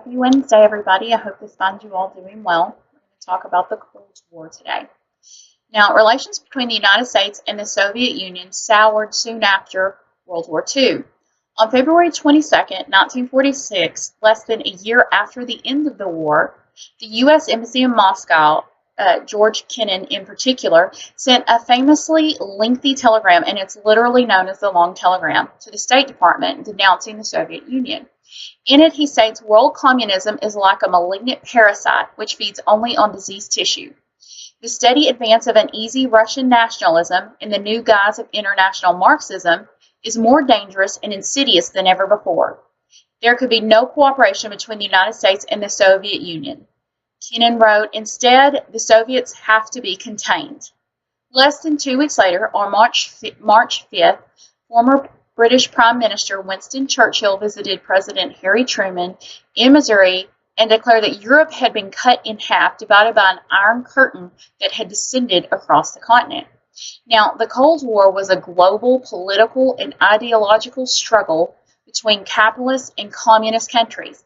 Happy Wednesday, everybody. I hope this finds you all doing well. We're going to talk about the Cold War today. Now, relations between the United States and the Soviet Union soured soon after World War II. On February 22, 1946, less than a year after the end of the war, the U.S. Embassy in Moscow, George Kennan in particular, sent a famously lengthy telegram, and it's literally known as the Long Telegram, to the State Department denouncing the Soviet Union. In it, he states, world communism is like a malignant parasite which feeds only on diseased tissue. The steady advance of an easy Russian nationalism in the new guise of international Marxism is more dangerous and insidious than ever before. There could be no cooperation between the United States and the Soviet Union. Kennan wrote, instead, the Soviets have to be contained. Less than 2 weeks later, on March 5th, former British Prime Minister Winston Churchill visited President Harry Truman in Missouri and declared that Europe had been cut in half, divided by an iron curtain that had descended across the continent. Now, the Cold War was a global political and ideological struggle between capitalist and communist countries,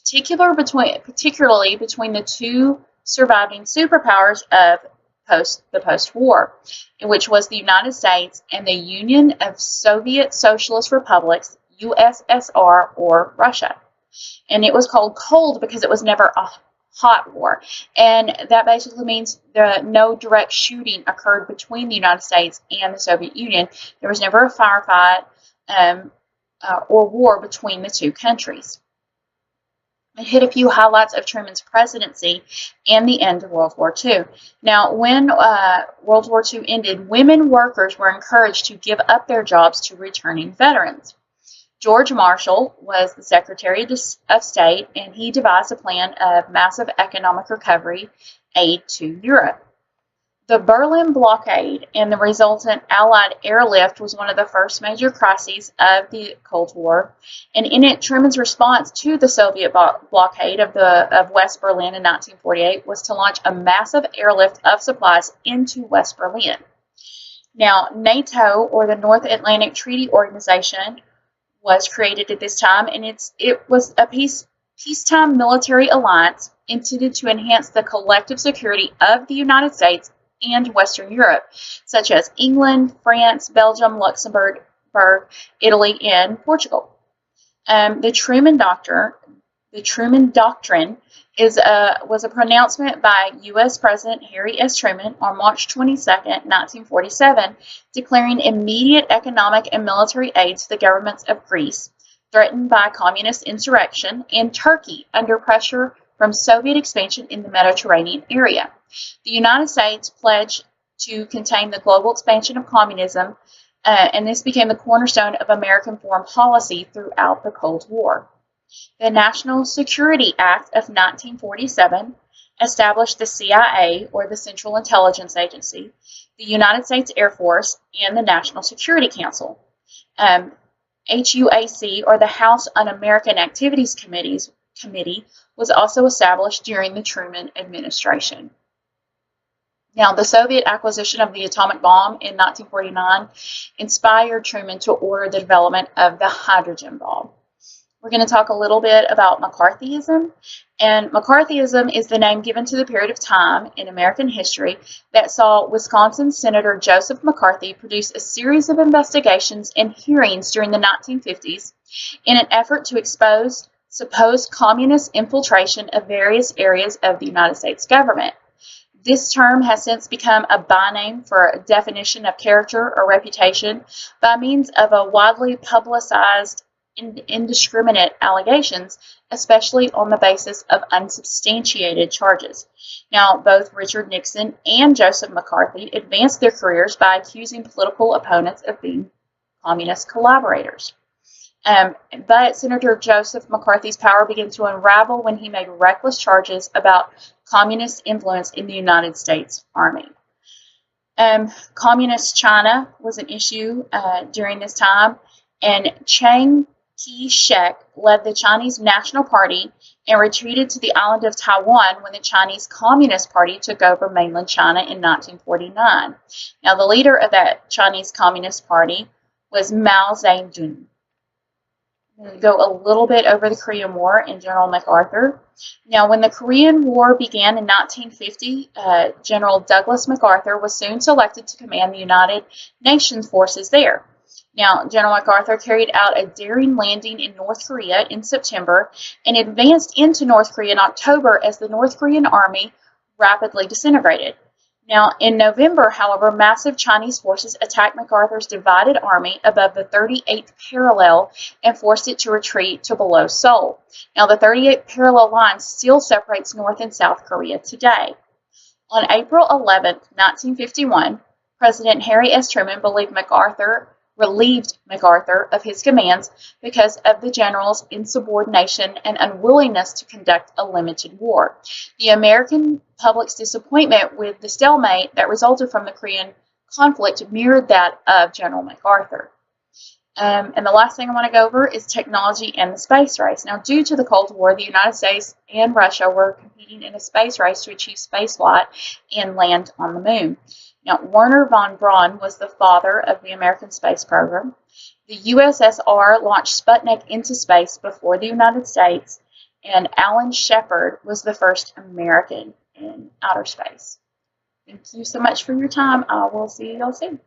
particularly between the two surviving superpowers of the post-war, which was the United States and the Union of Soviet Socialist Republics, USSR, or Russia. And it was called cold because it was never a hot war. And that basically means no direct shooting occurred between the United States and the Soviet Union. There was never a firefight or war between the two countries. I hit a few highlights of Truman's presidency and the end of World War II. Now, when World War II ended, women workers were encouraged to give up their jobs to returning veterans. George Marshall was the Secretary of State, and he devised a plan of massive economic recovery aid to Europe. The Berlin blockade and the resultant Allied airlift was one of the first major crises of the Cold War, and in it, Truman's response to the Soviet blockade of West Berlin in 1948 was to launch a massive airlift of supplies into West Berlin. Now, NATO, or the North Atlantic Treaty Organization, was created at this time, and it was a peacetime military alliance intended to enhance the collective security of the United States and Western Europe, such as England, France, Belgium, Luxembourg, Italy, and Portugal. The Truman Doctrine was a pronouncement by U.S. President Harry S. Truman on March 22, 1947, declaring immediate economic and military aid to the governments of Greece, threatened by communist insurrection, and Turkey, under pressure from Soviet expansion in the Mediterranean area. The United States pledged to contain the global expansion of communism, and this became the cornerstone of American foreign policy throughout the Cold War. The National Security Act of 1947 established the CIA, or the Central Intelligence Agency, the United States Air Force, and the National Security Council. HUAC, or the House Un-American Activities Committee, was also established during the Truman administration. Now, the Soviet acquisition of the atomic bomb in 1949 inspired Truman to order the development of the hydrogen bomb. We're going to talk a little bit about McCarthyism, and McCarthyism is the name given to the period of time in American history that saw Wisconsin Senator Joseph McCarthy produce a series of investigations and hearings during the 1950s in an effort to expose supposed communist infiltration of various areas of the United States government. This term has since become a byname for a definition of character or reputation by means of a widely publicized indiscriminate allegations, especially on the basis of unsubstantiated charges. Now, both Richard Nixon and Joseph McCarthy advanced their careers by accusing political opponents of being communist collaborators. But Senator Joseph McCarthy's power began to unravel when he made reckless charges about communist influence in the United States Army. Communist China was an issue during this time, and Chiang Kai-shek led the Chinese National Party and retreated to the island of Taiwan when the Chinese Communist Party took over mainland China in 1949. Now, the leader of that Chinese Communist Party was Mao Zedong. go a little bit over the Korean War and General MacArthur. Now, when the Korean War began in 1950, General Douglas MacArthur was soon selected to command the United Nations forces there. Now, General MacArthur carried out a daring landing in North Korea in September and advanced into North Korea in October as the North Korean army rapidly disintegrated. Now, in November, however, massive Chinese forces attacked MacArthur's divided army above the 38th parallel and forced it to retreat to below Seoul. Now, the 38th parallel line still separates North and South Korea today. On April 11, 1951, President Harry S. Truman relieved MacArthur of his commands because of the general's insubordination and unwillingness to conduct a limited war. The American public's disappointment with the stalemate that resulted from the Korean conflict mirrored that of General MacArthur. And the last thing I want to go over is technology and the space race. Now, due to the Cold War, the United States and Russia were competing in a space race to achieve spaceflight and land on the moon. Now, Wernher von Braun was the father of the American space program. The USSR launched Sputnik into space before the United States, and Alan Shepard was the first American in outer space. Thank you so much for your time. I will see you all soon.